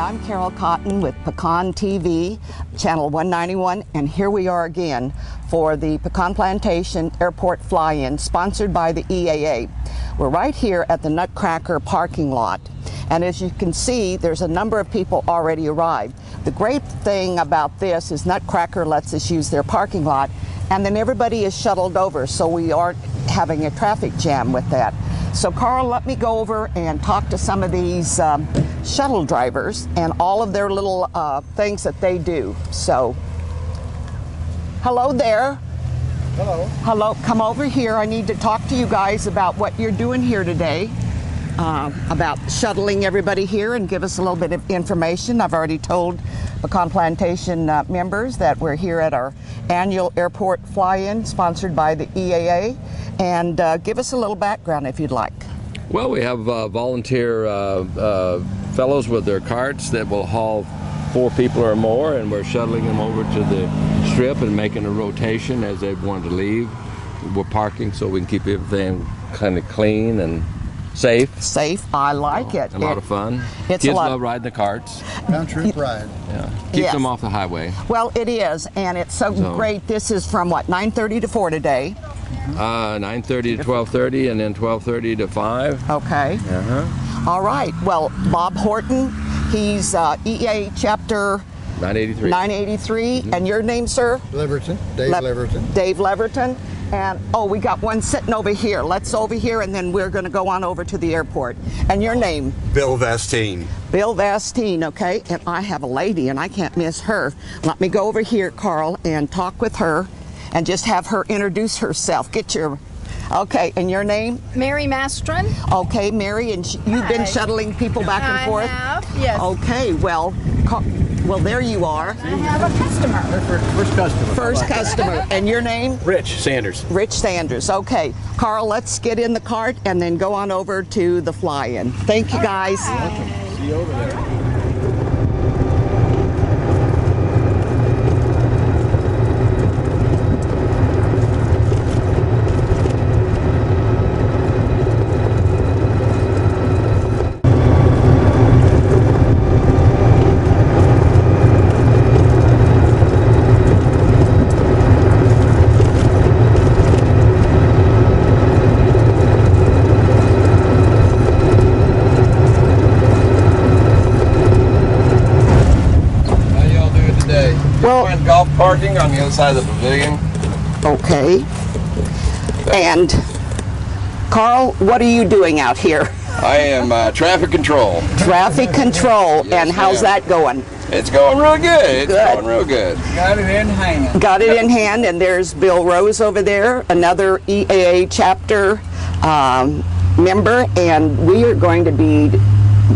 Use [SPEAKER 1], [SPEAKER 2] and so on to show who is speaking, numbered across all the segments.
[SPEAKER 1] I'm Carol Cotton with Pecan TV, channel 191, and here we are again for the Pecan Plantation Airport Fly-In, sponsored by the EAA. We're right here at the Nutcracker parking lot, and as you can see, there's a number of people already arrived. The great thing about this is Nutcracker lets us use their parking lot, and then everybody is shuttled over, so we aren't having a traffic jam with that. So Carl, let me go over and talk to some of these shuttle drivers and all of their little things that they do. So, hello there.
[SPEAKER 2] Hello.
[SPEAKER 1] Hello, come over here. I need to talk to you guys about what you're doing here today, about shuttling everybody here, and give us a little bit of information. I've already told Pecan Plantation members that we're here at our annual airport fly-in sponsored by the EAA, and give us a little background if you'd like.
[SPEAKER 3] Well, we have volunteer fellows with their carts that will haul 4 people or more, and we're shuttling them over to the strip and making a rotation as they want to leave. We're parking so we can keep everything kind of clean and safe.
[SPEAKER 1] Safe, I like it.
[SPEAKER 3] A lot of fun.
[SPEAKER 1] It's
[SPEAKER 3] Kids love riding the carts.
[SPEAKER 2] Country pride.
[SPEAKER 3] Yeah. Keep them off the highway.
[SPEAKER 1] Well, it is, and it's so great. This is from what, 9:30 to 4 today?
[SPEAKER 3] 9:30 to 12:30, and then 12:30 to 5.
[SPEAKER 1] Okay. All right. Well, Bob Horton, he's EA Chapter 983. And your name, sir?
[SPEAKER 2] Leverton. Dave Leverton.
[SPEAKER 1] Dave Leverton. And oh, we got one sitting over here. Let's over here, and then we're going to go on over to the airport. And your name?
[SPEAKER 4] Bill Vastine.
[SPEAKER 1] Bill Vastine, okay. And I have a lady, and I can't miss her. Let me go over here, Carl, and talk with her, and just have her introduce herself. Get your... Okay, and your name?
[SPEAKER 5] Mary Mastron.
[SPEAKER 1] Okay, Mary, and you've been shuttling people back and forth?
[SPEAKER 5] I have, yes.
[SPEAKER 1] Okay, well, there you are.
[SPEAKER 5] I have a customer.
[SPEAKER 2] First customer.
[SPEAKER 1] First customer. And your name?
[SPEAKER 4] Rich Sanders.
[SPEAKER 1] Rich Sanders. Okay. Carl, let's get in the cart and then go on over to the fly-in. Thank you, guys.
[SPEAKER 2] Welcome. See you over there.
[SPEAKER 3] Golf parking on the other side of the pavilion.
[SPEAKER 1] Okay. And Carl, what are you doing out here?
[SPEAKER 3] I am traffic control.
[SPEAKER 1] Traffic control.
[SPEAKER 3] Yes,
[SPEAKER 1] and how's that going?
[SPEAKER 3] It's going real good. It's going real good.
[SPEAKER 2] Got it in hand.
[SPEAKER 1] Got it in hand, and there's Bill Rose over there, another EAA chapter member, and we are going to be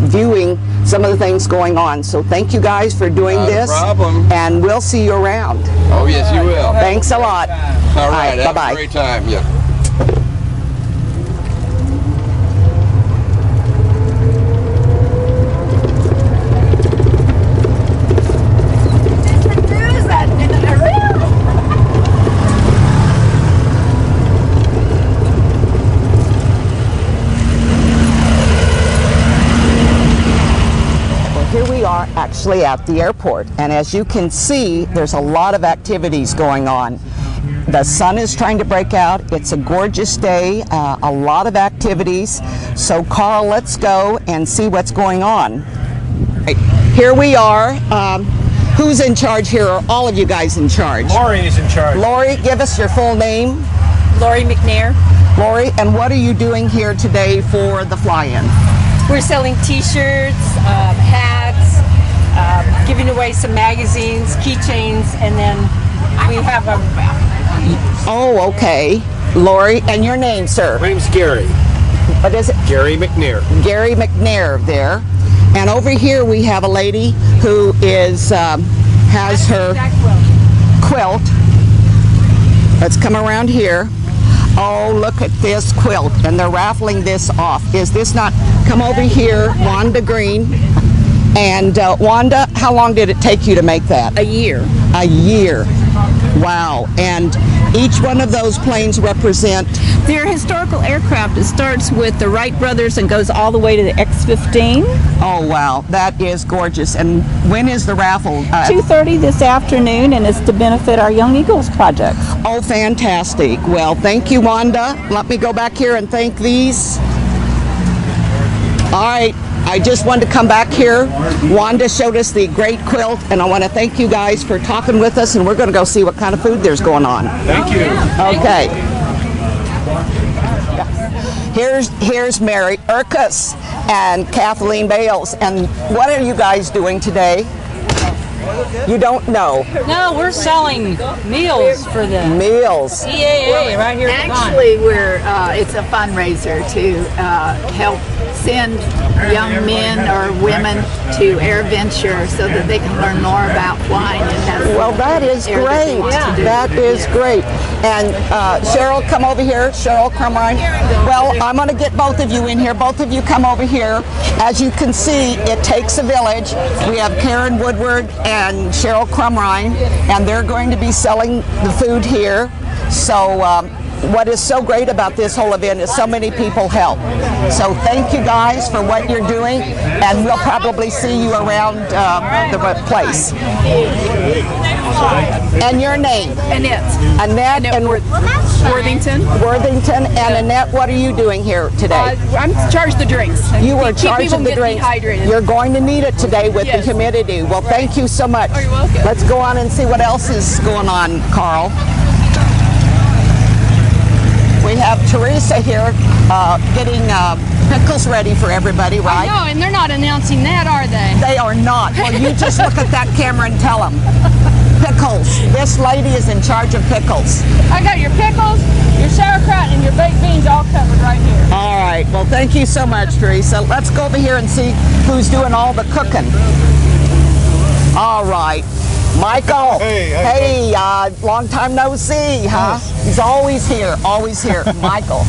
[SPEAKER 1] viewing some of the things going on. So thank you guys for doing this.
[SPEAKER 3] No problem.
[SPEAKER 1] And we'll see you around.
[SPEAKER 3] Oh, yes, you will.
[SPEAKER 1] Thanks a lot.
[SPEAKER 3] All right. Have
[SPEAKER 1] bye-bye.
[SPEAKER 3] a great time. Yeah.
[SPEAKER 1] Here we are actually at the airport, and as you can see, there's a lot of activities going on. The sun is trying to break out. It's a gorgeous day, a lot of activities. So Carl, let's go and see what's going on. Here we are. Who's in charge here? Are all of you guys in charge?
[SPEAKER 2] Lori is in charge.
[SPEAKER 1] Lori, give us your full name.
[SPEAKER 5] Lori McNair.
[SPEAKER 1] Lori, and what are you doing here today for the fly-in?
[SPEAKER 5] We're selling t-shirts, hats, giving away some magazines, keychains, and then we have a...
[SPEAKER 1] Oh, okay. Lori, and your name, sir?
[SPEAKER 4] My name's Gary.
[SPEAKER 1] What is it?
[SPEAKER 4] Gary McNair.
[SPEAKER 1] Gary McNair there. And over here we have a lady who is has her quilt. Let's come around here. Oh, look at this quilt, and they're raffling this off. Is this not? Come over here, Wanda Green. And Wanda, how long did it take you to make that?
[SPEAKER 5] A year.
[SPEAKER 1] A year. Wow, and each one of those planes represent...
[SPEAKER 6] They're historical aircraft. It starts with the Wright brothers and goes all the way to the X-15.
[SPEAKER 1] Oh, wow, that is gorgeous. And when is the raffle?
[SPEAKER 6] 2:30 this afternoon, and it's to benefit our Young Eagles project.
[SPEAKER 1] Oh, fantastic. Well, thank you, Wanda. Let me go back here and thank these. All right, I just wanted to come back here. Wanda showed us the great quilt, and I want to thank you guys for talking with us, and we're going to go see what kind of food there's going on.
[SPEAKER 2] Thank you.
[SPEAKER 1] Okay. Here's Mary Urkus and Kathleen Bales. And what are you guys doing today? You don't know.
[SPEAKER 5] No, we're selling meals for the
[SPEAKER 1] Meals.
[SPEAKER 5] EAA right here.
[SPEAKER 7] Actually, it's a fundraiser to help send young men or women to AirVenture so that they can learn more about flying.
[SPEAKER 1] Well, that is great. That is great. And Cheryl, come over here. Cheryl Crumrine. Well, I'm going to get both of you in here. Both of you come over here. As you can see, it takes a village. We have Karen Woodward and Cheryl Crumrine, and they're going to be selling the food here. So what is so great about this whole event is so many people help. So thank you guys for what you're doing, and we'll probably see you around the place. And your name?
[SPEAKER 7] Annette.
[SPEAKER 1] Annette and
[SPEAKER 7] Worthington.
[SPEAKER 1] Worthington. And Annette, what are you doing here today?
[SPEAKER 7] I'm charged of the drinks.
[SPEAKER 1] You are charged of the drinks. You're going to need it today with the humidity. Well, thank you so much.
[SPEAKER 7] Oh, you're welcome.
[SPEAKER 1] Let's go on and see what else is going on, Carl. We have Teresa here getting pickles ready for everybody, right?
[SPEAKER 8] No, and they're not announcing that, are they?
[SPEAKER 1] They are not. Well, you just look at that camera and tell them. Pickles. This lady is in charge of pickles.
[SPEAKER 8] I got your pickles, your sauerkraut, and your baked beans all covered right here.
[SPEAKER 1] All right. Well, thank you so much, Teresa. Let's go over here and see who's doing all the cooking. All right. Michael. Hey, long time no see, huh? He's always here, always here. Michael,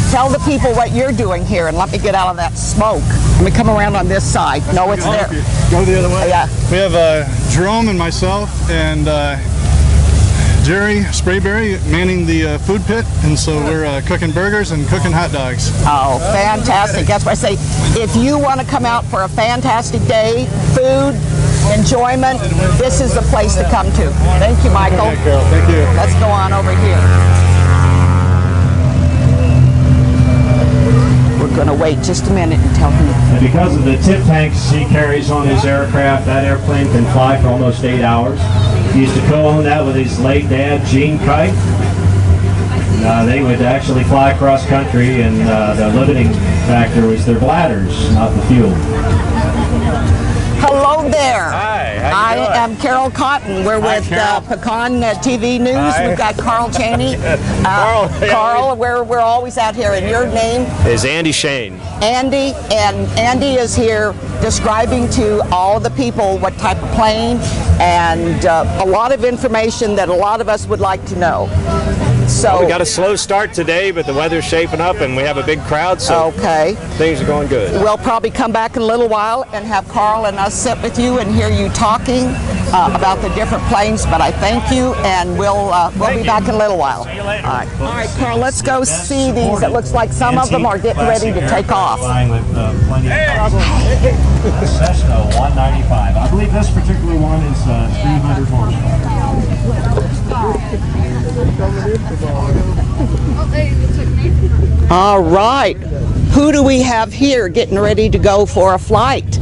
[SPEAKER 1] tell the people what you're doing here, and let me get out of that smoke. Let me come around on this side. No, it's there.
[SPEAKER 9] Go the other way.
[SPEAKER 1] Yeah.
[SPEAKER 9] We have Jerome and myself and Jerry Sprayberry manning the food pit, and so we're cooking burgers and cooking hot dogs.
[SPEAKER 1] Oh, fantastic. That's why I say, if you want to come out for a fantastic day, food, enjoyment, this is the place to come to. Thank you, Michael.
[SPEAKER 9] Okay, Carol. Thank you.
[SPEAKER 1] Let's go on over here. We're going to wait just a minute and tell him.
[SPEAKER 10] And because of the tip tanks he carries on his aircraft, that airplane can fly for almost 8 hours. He used to co-own that with his late dad, Gene Kite. They would actually fly across country, and the limiting factor was their bladders, not the fuel.
[SPEAKER 1] Hello there.
[SPEAKER 2] Hi, how
[SPEAKER 1] I
[SPEAKER 2] you doing?
[SPEAKER 1] am Carol Cotton. We're with Pecan TV News.
[SPEAKER 2] Hi.
[SPEAKER 1] We've got Carl Cheney.
[SPEAKER 2] Carl,
[SPEAKER 1] Carl, we're always out here. And your name?
[SPEAKER 4] Is Andy Shane.
[SPEAKER 1] Andy. And Andy is here describing to all the people what type of plane and a lot of information that a lot of us would like to know. So
[SPEAKER 4] We got a slow start today, but the weather's shaping up and we have a big crowd, so things are going good.
[SPEAKER 1] We'll probably come back in a little while and have Carl and us sit with you and hear you talking about the different planes, but I thank you, and we'll be back in a little while.
[SPEAKER 10] See you later.
[SPEAKER 1] All right, Carl, let's go see these. It looks like some of them are getting ready to take off.
[SPEAKER 10] Flying with plenty of Cessna 195. I believe this particular one is 300 horsepower.
[SPEAKER 1] All right. Who do we have here getting ready to go for a flight?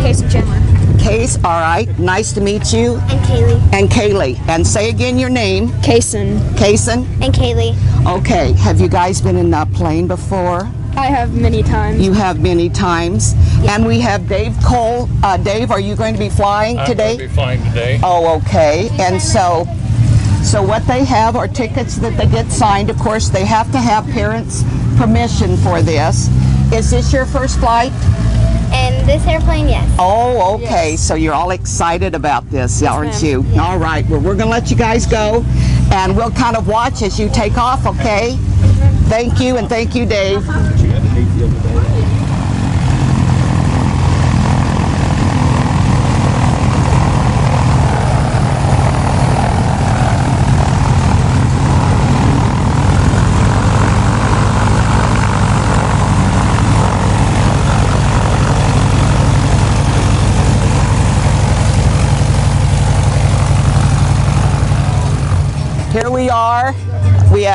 [SPEAKER 8] Case of Chandler.
[SPEAKER 1] Case, all right. Nice to meet you.
[SPEAKER 8] And Kaylee.
[SPEAKER 1] And Kaylee. And say again your name.
[SPEAKER 8] Kaysen.
[SPEAKER 1] Kaysen.
[SPEAKER 8] And Kaylee.
[SPEAKER 1] Okay. Have you guys been in a plane before?
[SPEAKER 8] I have many times.
[SPEAKER 1] You have many times. And we have Dave Cole. Dave, are you going to be flying today?
[SPEAKER 2] I'm going to be flying today.
[SPEAKER 1] Oh, okay. And so what they have are tickets that they get signed. Of course, they have to have parents' permission for this. Is this your first flight?
[SPEAKER 8] And this airplane, yes.
[SPEAKER 1] Oh, okay. Yes. So you're all excited about this, aren't you?
[SPEAKER 8] Yes.
[SPEAKER 1] All right. Well, we're going to let you guys go, and we'll kind of watch as you take off, okay? Thank you, and thank you, Dave.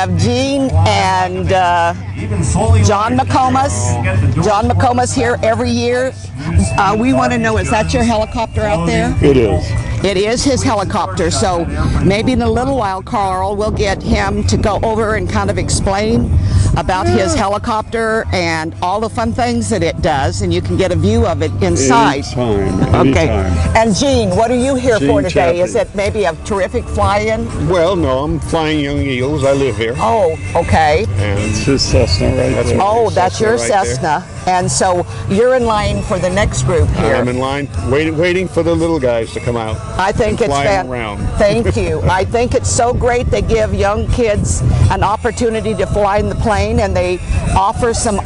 [SPEAKER 1] have Gene and John McComas. John McComas here every year. We want to know, is that your helicopter out there?
[SPEAKER 11] It is.
[SPEAKER 1] It is his helicopter, so maybe in a little while, Carl, we'll get him to go over and kind of explain about his helicopter and all the fun things that it does, and you can get a view of it inside.
[SPEAKER 11] Anytime.
[SPEAKER 1] Okay. And Gene, what are you here for today? Is it maybe a terrific fly-in?
[SPEAKER 11] Well, no, I'm flying Young Eagles. I live here.
[SPEAKER 1] Oh, okay.
[SPEAKER 11] And it's his Cessna right there.
[SPEAKER 1] Oh, that's your Cessna. And so you're in line for the next group here.
[SPEAKER 11] I'm in line waiting for the little guys to come out.
[SPEAKER 1] I think it's Thank you. I think it's so great they give young kids an opportunity to fly in the plane, and they offer some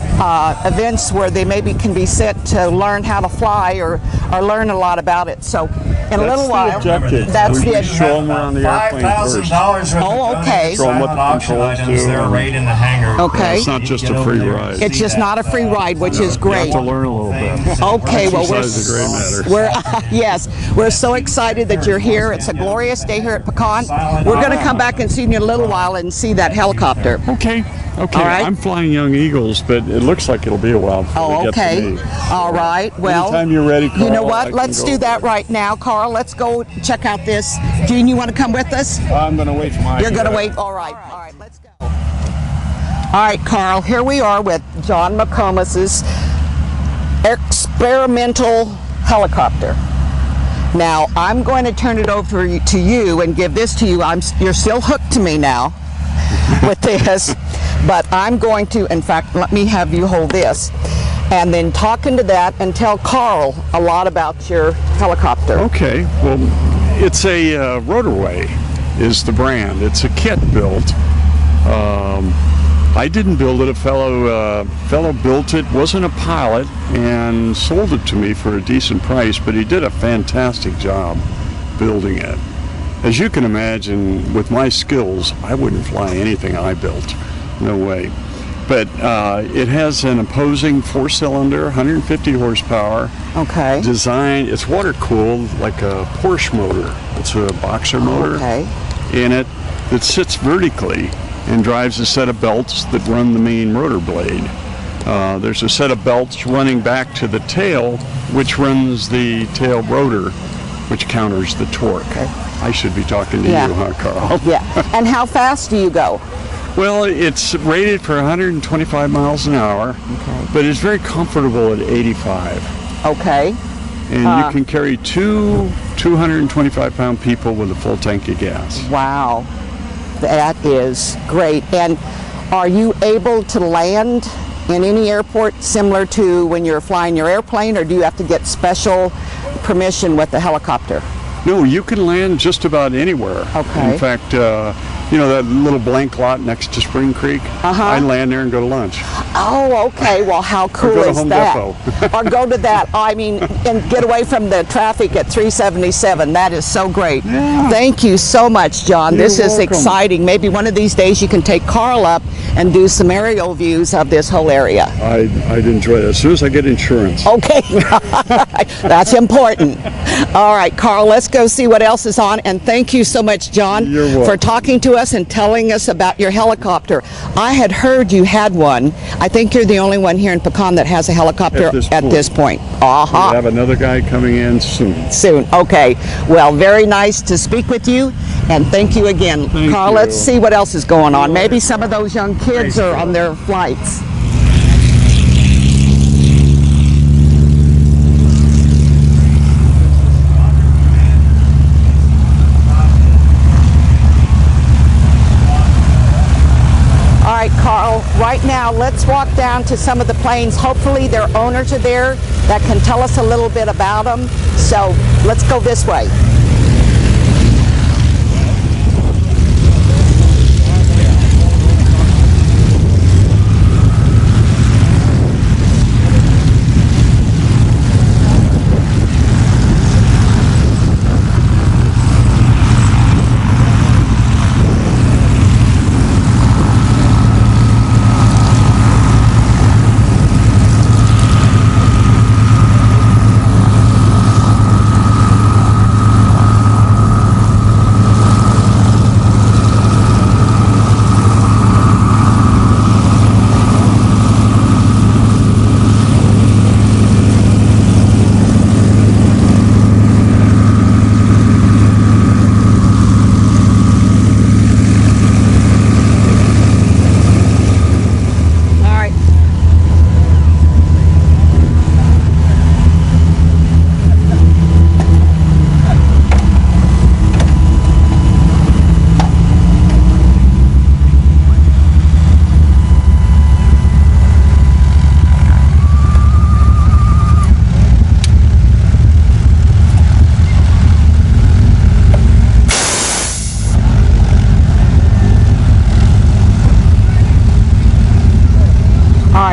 [SPEAKER 1] events where they maybe can be sent to learn how to fly or learn a lot about it. So in a little while, that's the objective.
[SPEAKER 11] Show them around the airplane first.
[SPEAKER 1] Oh, okay.
[SPEAKER 11] Show them what the controls do.
[SPEAKER 10] They're right in the hangar.
[SPEAKER 1] Okay.
[SPEAKER 11] It's not just a free ride.
[SPEAKER 1] It's just not a free ride, which is great.
[SPEAKER 11] You have to learn a little bit.
[SPEAKER 1] Okay, well,
[SPEAKER 11] we're
[SPEAKER 1] we're so excited that you're here. It's a glorious day here at Pecan. We're going to come back and see you in a little while and see that helicopter.
[SPEAKER 11] Okay.
[SPEAKER 1] All right.
[SPEAKER 11] I'm flying Young Eagles, but it looks like it'll be a while before they get to me.
[SPEAKER 1] All right. Well,
[SPEAKER 11] anytime you're ready, Carl,
[SPEAKER 1] you know what? Let's do that right now, Carl. Let's go check out this. Gene, you want to come with us?
[SPEAKER 11] I'm going to wait for my...
[SPEAKER 1] You're going to wait? All right. All right. Let's go. All right, Carl. Here we are with John McComas's experimental helicopter. Now, I'm going to turn it over to you and give this to you. You're still hooked to me now with this, but I'm going to, in fact, let me have you hold this, and then talk into that and tell Carl a lot about your helicopter.
[SPEAKER 11] Okay. Well, it's a Rotorway is the brand. It's a kit built. I didn't build it. A fellow built it, wasn't a pilot, and sold it to me for a decent price, but he did a fantastic job building it. As you can imagine, with my skills, I wouldn't fly anything I built. No way. But it has an opposing 4-cylinder, 150 horsepower.
[SPEAKER 1] Okay.
[SPEAKER 11] Design. It's water-cooled like a Porsche motor. It's a boxer motor in it that sits vertically and drives a set of belts that run the main rotor blade. There's a set of belts running back to the tail, which runs the tail rotor, which counters the torque. Okay. I should be talking to you, huh, Carl?
[SPEAKER 1] Yeah. And how fast do you go?
[SPEAKER 11] Well, it's rated for 125 miles an hour, but it's very comfortable at 85.
[SPEAKER 1] Okay.
[SPEAKER 11] And you can carry two 225-pound people with a full tank of gas.
[SPEAKER 1] Wow. That is great. And are you able to land in any airport similar to when you're flying your airplane, or do you have to get special permission with the helicopter?
[SPEAKER 11] No, you can land just about anywhere.
[SPEAKER 1] Okay.
[SPEAKER 11] In fact, you know that little blank lot next to Spring Creek? I land there and go to lunch.
[SPEAKER 1] Oh, okay. Well, how cool is that? Or go to that, I mean, and get away from the traffic at 377. That is so great.
[SPEAKER 11] Yeah.
[SPEAKER 1] Thank you so much, John. This is exciting. Maybe one of these days you can take Carl up and do some aerial views of this whole area.
[SPEAKER 11] I'd enjoy it as soon as I get insurance.
[SPEAKER 1] Okay. That's important. All right, Carl, let's go see what else is on. And thank you so much, John, for talking to us and telling us about your helicopter. I had heard you had one. I think you're the only one here in Pecan that has a helicopter at this point.
[SPEAKER 11] We have another guy coming in soon.
[SPEAKER 1] Soon. Okay. Well, very nice to speak with you, and thank you again. Carl, let's see what else is going on. Maybe some of those young kids are on their flights. All right, Carl, right now let's walk down to some of the planes. Hopefully their owners are there that can tell us a little bit about them. So let's go this way.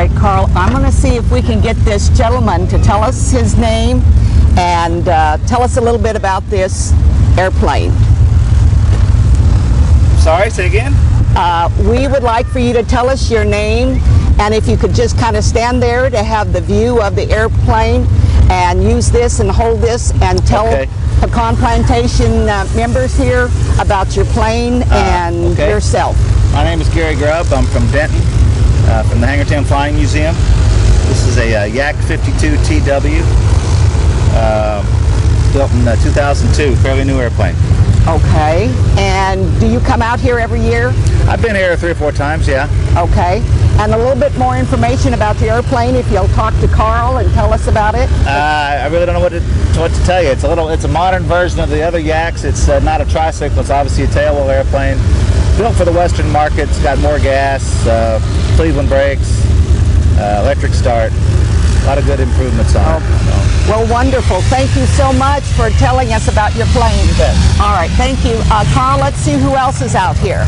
[SPEAKER 1] right, Carl, I'm going to see if we can get this gentleman to tell us his name and tell us a little bit about this airplane.
[SPEAKER 12] Sorry, say again?
[SPEAKER 1] We would like for you to tell us your name, and if you could just kind of stand there to have the view of the airplane and use this and hold this and tell Pecan Plantation members here about your plane and yourself.
[SPEAKER 12] My name is Gary Grubb. I'm from Denton, from the Hangertown Flying Museum. This is a Yak 52 TW, built in 2002, fairly new airplane.
[SPEAKER 1] Okay, and do you come out here every year?
[SPEAKER 12] I've been here 3 or 4 times, yeah.
[SPEAKER 1] Okay, and a little bit more information about the airplane, if you'll talk to Carl and tell us about it.
[SPEAKER 12] I really don't know what to tell you. It's a modern version of the other Yaks. It's not a tricycle. It's obviously a tailwheel airplane. Built for the Western market. It's got more gas, Cleveland brakes, electric start. A lot of good improvements on it.
[SPEAKER 1] Well, wonderful. Thank you so much for telling us about your plane.
[SPEAKER 12] You bet.
[SPEAKER 1] All right, thank you. Carl, let's see who else is out here.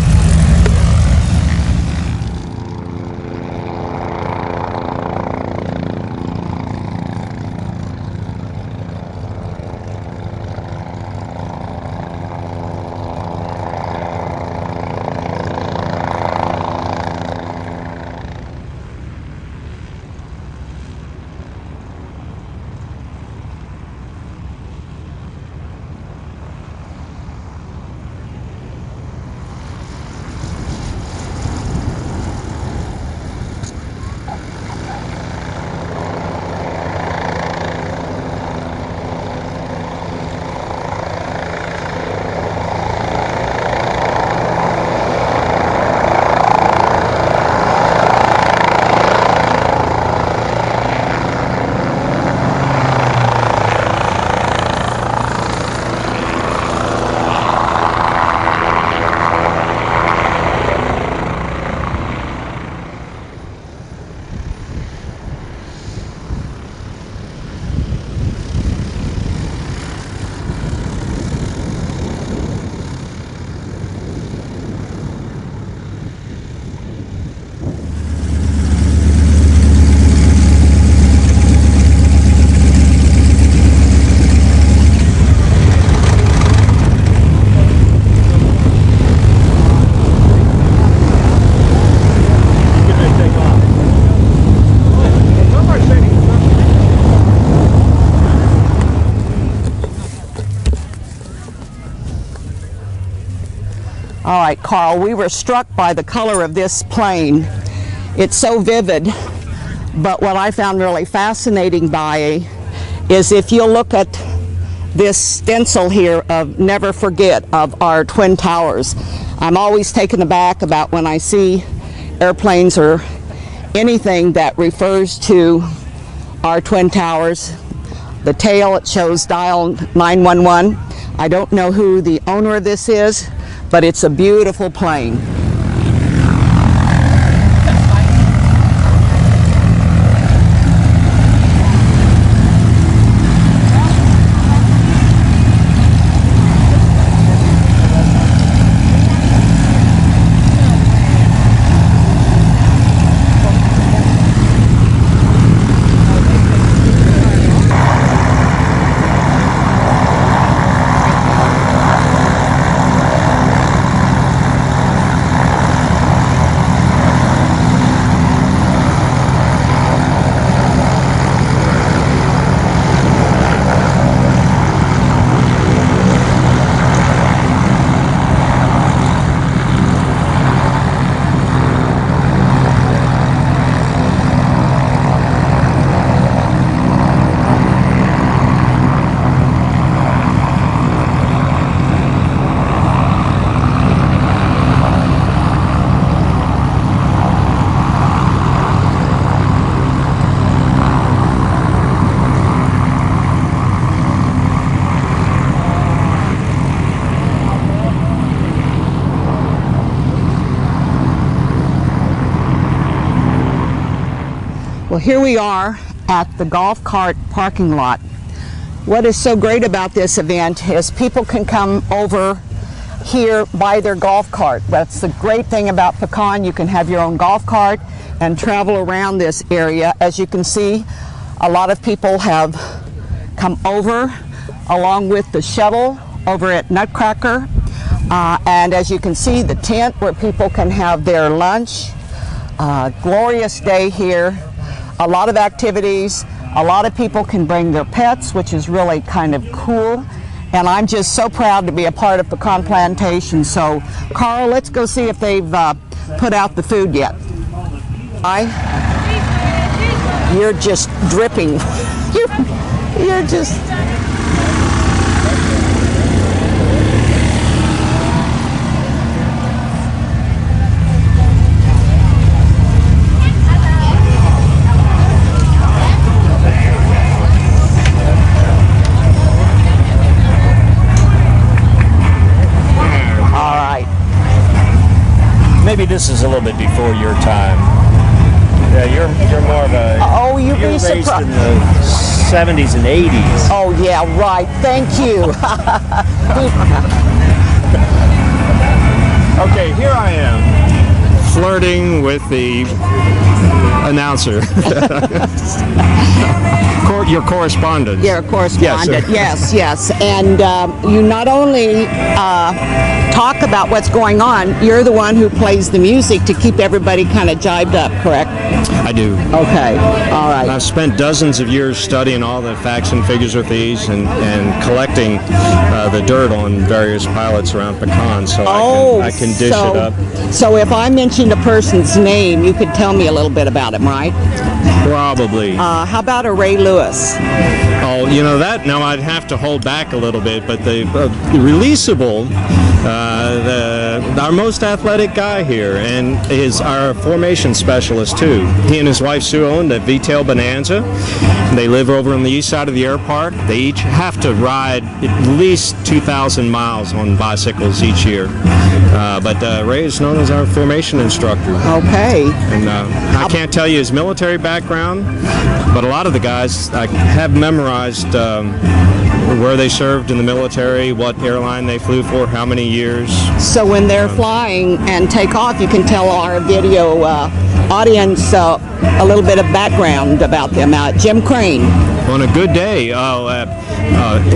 [SPEAKER 1] All right, Carl, we were struck by the color of this plane. It's so vivid, but what I found really fascinating by is if you look at this stencil here of Never Forget of our Twin Towers. I'm always taken aback about when I see airplanes or anything that refers to our Twin Towers. The tail, it shows dial 911. I don't know who the owner of this is, but it's a beautiful plane. Well, here we are at the golf cart parking lot. What is so great about this event is people can come over here by their golf cart. That's the great thing about Pecan. You can have your own golf cart and travel around this area. As you can see, a lot of people have come over along with the shuttle over at Nutcracker. And as you can see, the tent where people can have their lunch. Glorious day here. A lot of activities. A lot of people can bring their pets, which is really kind of cool. And I'm just so proud to be a part of Pecan Plantation. So, Carl, let's go see if they've put out the food yet. You're just dripping. You're just...
[SPEAKER 4] Maybe this is a little bit before your time. Yeah, you're more of a...
[SPEAKER 1] Oh, you'd be
[SPEAKER 4] raised
[SPEAKER 1] surprised.
[SPEAKER 4] in the 70s and 80s.
[SPEAKER 1] Oh, yeah, right. Thank you.
[SPEAKER 4] Okay, here I am, flirting with the announcer. Your correspondent.
[SPEAKER 1] You're a correspondent, yes. And you not only talk about what's going on, you're the one who plays the music to keep everybody kind of jived up, correct?
[SPEAKER 4] I do.
[SPEAKER 1] Okay, all right.
[SPEAKER 4] And I've spent dozens of years studying all the facts and figures with these and collecting the dirt on various pilots around Pecan, so I can dish it up.
[SPEAKER 1] So if I mentioned a person's name, you could tell me a little bit about him, right?
[SPEAKER 4] Probably.
[SPEAKER 1] How about a Ray Lewis?
[SPEAKER 4] Oh, you know that? No, I'd have to hold back a little bit, but the releasable, our most athletic guy here, and is our formation specialist too. He and his wife Sue own the V-tail Bonanza. They live over on the east side of the air park. They each have to ride at least 2,000 miles on bicycles each year. But Ray is known as our formation instructor.
[SPEAKER 1] Okay.
[SPEAKER 4] And I can't tell you his military background, but a lot of the guys I have memorized where they served in the military, what airline they flew for, how many years.
[SPEAKER 1] So when they're flying and take off, you can tell our video audience a little bit of background about them. Jim Crane.
[SPEAKER 4] On a good day,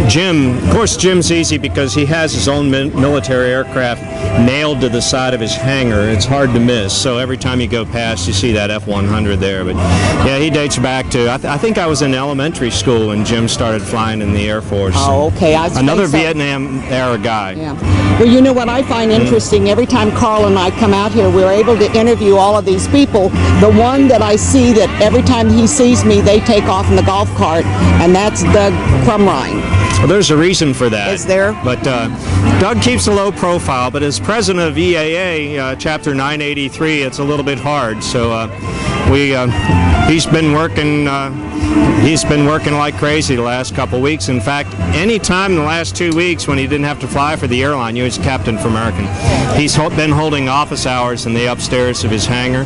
[SPEAKER 4] Jim, of course Jim's easy because he has his own military aircraft nailed to the side of his hangar. It's hard to miss, so every time you go past you see that F-100 there. But yeah, he dates back to, I think I was in elementary school when Jim started flying in the Air Force.
[SPEAKER 1] Oh, okay.
[SPEAKER 4] Another Vietnam era guy.
[SPEAKER 1] Yeah. Well, you know what I find interesting? Every time Carl and I come out here, we're able to interview all of these people. The one that I see that every time he sees me, they take off in the golf cart, and that's Doug Crumrine.
[SPEAKER 4] Well, there's a reason for that.
[SPEAKER 1] Is there?
[SPEAKER 4] But Doug keeps a low profile, but as president of EAA, Chapter 983, it's a little bit hard. So he's been working like crazy the last couple weeks. In fact, any time in the last 2 weeks when he didn't have to fly for the airline, he was captain for American. He's been holding office hours in the upstairs of his hangar.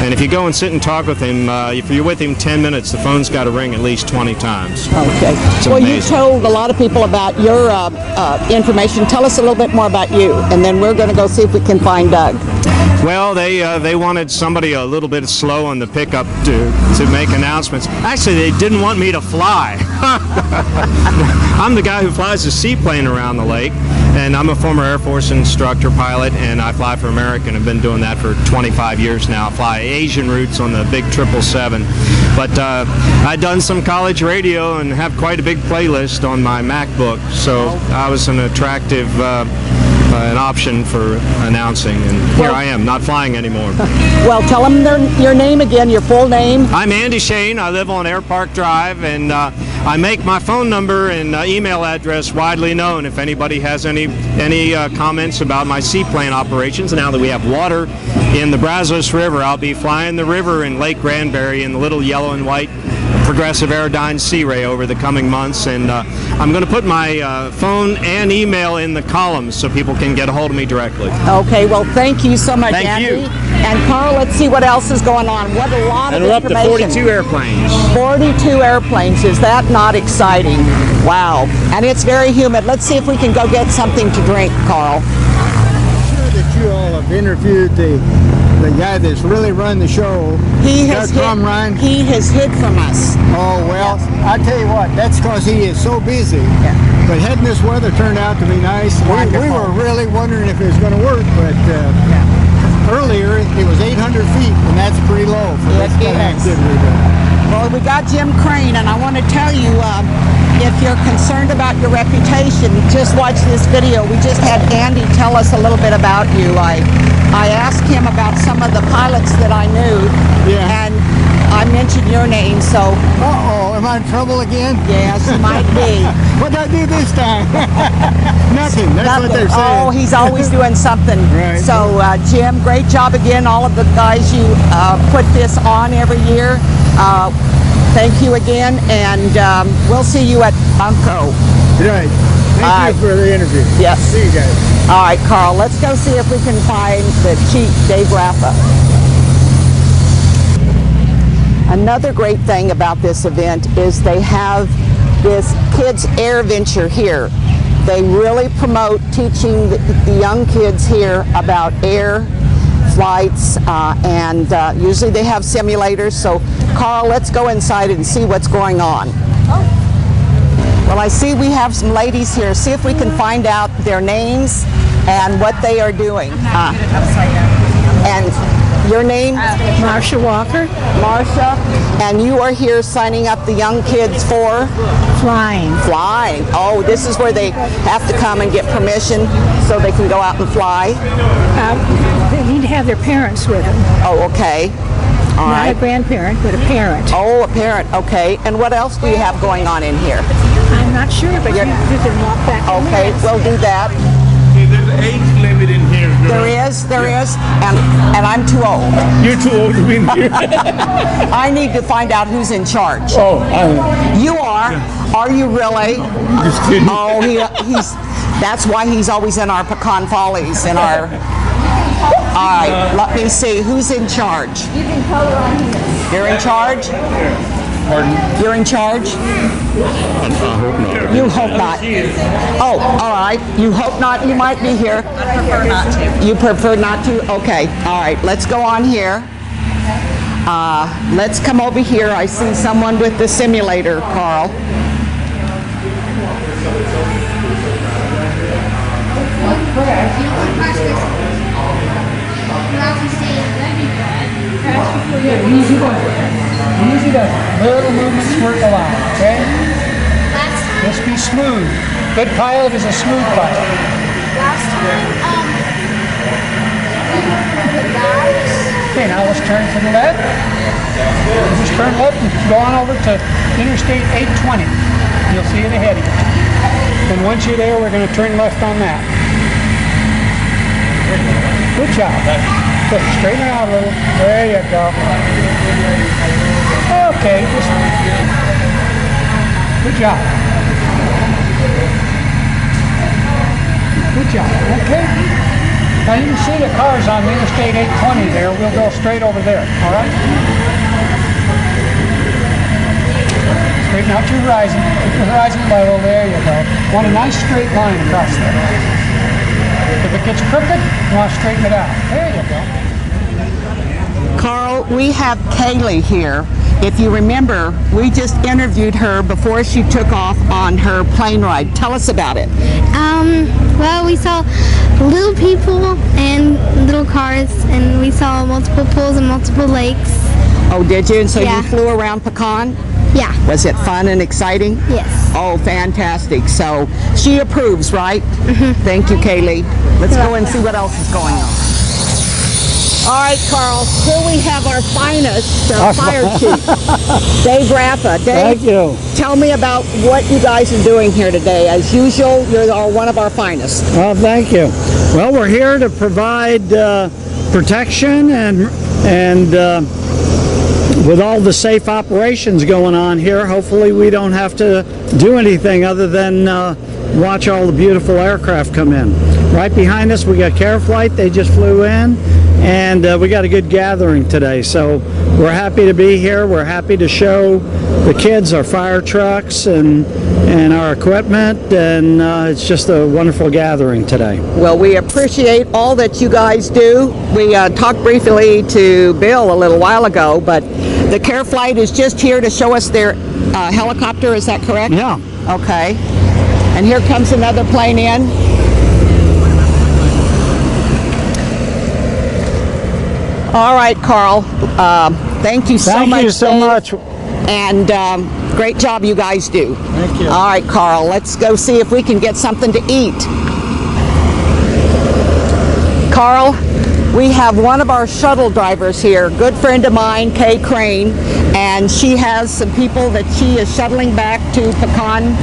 [SPEAKER 4] And if you go and sit and talk with him, if you're with him 10 minutes, the phone's got to ring at least 20 times.
[SPEAKER 1] Okay.
[SPEAKER 4] It's
[SPEAKER 1] well,
[SPEAKER 4] amazing.
[SPEAKER 1] You told a lot of people about your information. Tell us a little bit more about you, and then we're going to go see if we can find Doug.
[SPEAKER 4] Well, they wanted somebody a little bit slow on the pickup to make announcements. Actually, they didn't want me to fly. I'm the guy who flies the seaplane around the lake, and I'm a former Air Force instructor pilot, and I fly for American. I've been doing that for 25 years now. I fly Asian routes on the big 777. But I'd done some college radio and have quite a big playlist on my MacBook, so I was an attractive an option for announcing, and here I am, not flying anymore.
[SPEAKER 1] Well, tell them your name again, your full name.
[SPEAKER 4] I'm Andy Shane. I live on Air Park Drive, and I make my phone number and email address widely known if anybody has any comments about my seaplane operations. Now that we have water in the Brazos River, I'll be flying the river in Lake Granbury in the little yellow and white Progressive Aerodyne Sea Ray over the coming months, and I'm going to put my phone and email in the columns so people can get a hold of me directly.
[SPEAKER 1] Okay, well, thank you so much,
[SPEAKER 4] Thank
[SPEAKER 1] Andy.
[SPEAKER 4] you.
[SPEAKER 1] And Carl, let's see what else is going on. What a lot
[SPEAKER 4] And
[SPEAKER 1] of
[SPEAKER 4] we're up to
[SPEAKER 1] information.
[SPEAKER 4] 42 airplanes.
[SPEAKER 1] 42 airplanes. Is that not exciting? Wow. And it's very humid. Let's see if we can go get something to drink, Carl.
[SPEAKER 2] I'm sure that you all have interviewed the
[SPEAKER 13] the guy that's really run the show.
[SPEAKER 1] He has hid from us.
[SPEAKER 13] Oh, well, I tell you what, that's because he is so busy.
[SPEAKER 1] Yeah.
[SPEAKER 13] But hadn't this weather turned out to be nice, we were really wondering if it was going to work, but earlier it was 800 feet, and that's pretty low for this kind of activity.
[SPEAKER 1] Well, we got Jim Crane, and I want to tell you, if you're concerned about your reputation, just watch this video. We just had Andy tell us a little bit about you. I asked him about some of the pilots that I knew, and I mentioned your name, so...
[SPEAKER 13] Uh-oh, am I in trouble again?
[SPEAKER 1] Yes, you might be.
[SPEAKER 13] What did I do this time? Nothing, that's what they're saying.
[SPEAKER 1] Oh, he's always doing something.
[SPEAKER 13] Right.
[SPEAKER 1] So, Jim, great job again. All of the guys you put this on every year. Thank you again, and we'll see you at Bunko.
[SPEAKER 13] Right. Thank you for the interview.
[SPEAKER 1] Yes.
[SPEAKER 13] See you guys.
[SPEAKER 1] All right, Carl, let's go see if we can find the Chief Dave Raffa. Another great thing about this event is they have this kids air venture here. They really promote teaching the young kids here about air flights, and usually they have simulators. So, Carl, let's go inside and see what's going on. Well, I see we have some ladies here. See if we can find out their names and what they are doing. And your name?
[SPEAKER 14] Marcia Walker.
[SPEAKER 1] Marcia. And you are here signing up the young kids for?
[SPEAKER 14] Flying.
[SPEAKER 1] Flying. Oh, this is where they have to come and get permission so they can go out and fly?
[SPEAKER 14] They need to have their parents with them.
[SPEAKER 1] Oh, okay. All right.
[SPEAKER 14] Not a grandparent, but a parent.
[SPEAKER 1] Oh, a parent. Okay. And what else do you have going on in here?
[SPEAKER 14] I'm not sure, but you can walk back.
[SPEAKER 1] Okay, we'll do that.
[SPEAKER 2] There's an age limit in here, girl.
[SPEAKER 1] There is, and I'm too old.
[SPEAKER 2] You're too old to be in here.
[SPEAKER 1] I need to find out who's in charge.
[SPEAKER 2] Oh,
[SPEAKER 1] you are. Yeah. Are you really?
[SPEAKER 2] Just kidding.
[SPEAKER 1] Oh, he's. That's why he's always in our pecan follies in our. All right, let me see who's in charge.
[SPEAKER 14] You can color on here.
[SPEAKER 1] You're in charge?
[SPEAKER 2] Pardon?
[SPEAKER 1] You're in charge?
[SPEAKER 11] I hope not.
[SPEAKER 1] You hope not. Oh, all right. You hope not. You might be here.
[SPEAKER 14] I prefer not to.
[SPEAKER 1] You prefer not to? Okay. All right. Let's go on here. Let's come over here. I see someone with the simulator, Carl.
[SPEAKER 15] Easy to little movements work a lot, okay? Just be smooth. Good pilot is a smooth pilot.
[SPEAKER 16] Last time,
[SPEAKER 15] Okay, now let's turn to the left. Just turn left and go on over to Interstate 820. You'll see it ahead of you. And once you're there, we're going to turn left on that. Good job. Good. Straighten out a little. There you go. Okay, just good job. Good job. Okay. Now you can see the cars on Interstate 820 there. We'll go straight over there. All right. Straighten out your horizon. Keep your horizon level. There you go. Want a nice straight line across there. If it gets crooked, you want to straighten it out. There you go.
[SPEAKER 1] Carl, we have Kaylee here. If you remember, we just interviewed her before she took off on her plane ride. Tell us about it.
[SPEAKER 16] Well, we saw little people and little cars, and we saw multiple pools and multiple lakes.
[SPEAKER 1] Oh, did you? And so you flew around Pecan?
[SPEAKER 16] Yeah.
[SPEAKER 1] Was it fun and exciting?
[SPEAKER 16] Yes.
[SPEAKER 1] Oh, fantastic. So she approves, right? Mm-hmm. Thank you, Kaylee. Let's go and see what else is going on. All right, Carl, here we have our finest fire chief, Dave Raffa. Dave,
[SPEAKER 17] thank you.
[SPEAKER 1] Tell me about what you guys are doing here today. As usual, you're one of our finest.
[SPEAKER 17] Well, thank you. Well, we're here to provide protection and with all the safe operations going on here, hopefully we don't have to do anything other than watch all the beautiful aircraft come in. Right behind us we got Care Flight, they just flew in, and we got a good gathering today. So we're happy to be here. We're happy to show the kids our fire trucks and our equipment, and it's just a wonderful gathering today.
[SPEAKER 1] Well, we appreciate all that you guys do. We talked briefly to Bill a little while ago, but the Care Flight is just here to show us their helicopter, is that correct?
[SPEAKER 17] Yeah.
[SPEAKER 1] Okay. And here comes another plane in. All right, Carl. Thank you so much.
[SPEAKER 17] Thank you so much.
[SPEAKER 1] And great job you guys do.
[SPEAKER 17] Thank you.
[SPEAKER 1] All right, Carl, let's go see if we can get something to eat. Carl, we have one of our shuttle drivers here, good friend of mine, Kay Crane, and she has some people that she is shuttling back to Pecan,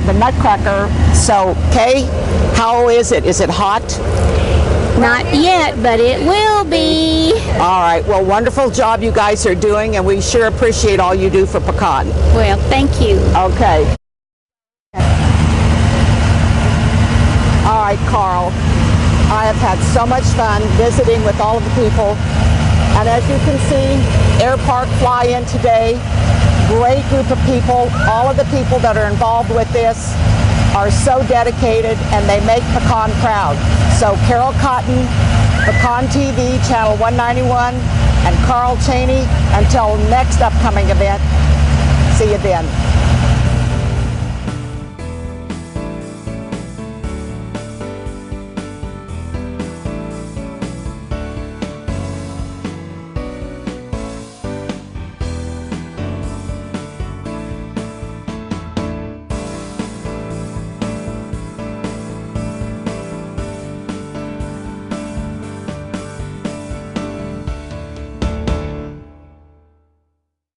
[SPEAKER 1] the Nutcracker. So, Kay, how is it? Is it hot?
[SPEAKER 16] Not yet, but it will be.
[SPEAKER 1] All right. Well, wonderful job you guys are doing, and we sure appreciate all you do for Pecan.
[SPEAKER 16] Well, thank you.
[SPEAKER 1] Okay. All right, Carl. I have had so much fun visiting with all of the people. And as you can see, Air Park Fly-In today, great group of people. All of the people that are involved with this are so dedicated, and they make Pecan proud. So Carol Cotton, Pecan TV, Channel 191, and Carl Cheney, until next upcoming event, see you then.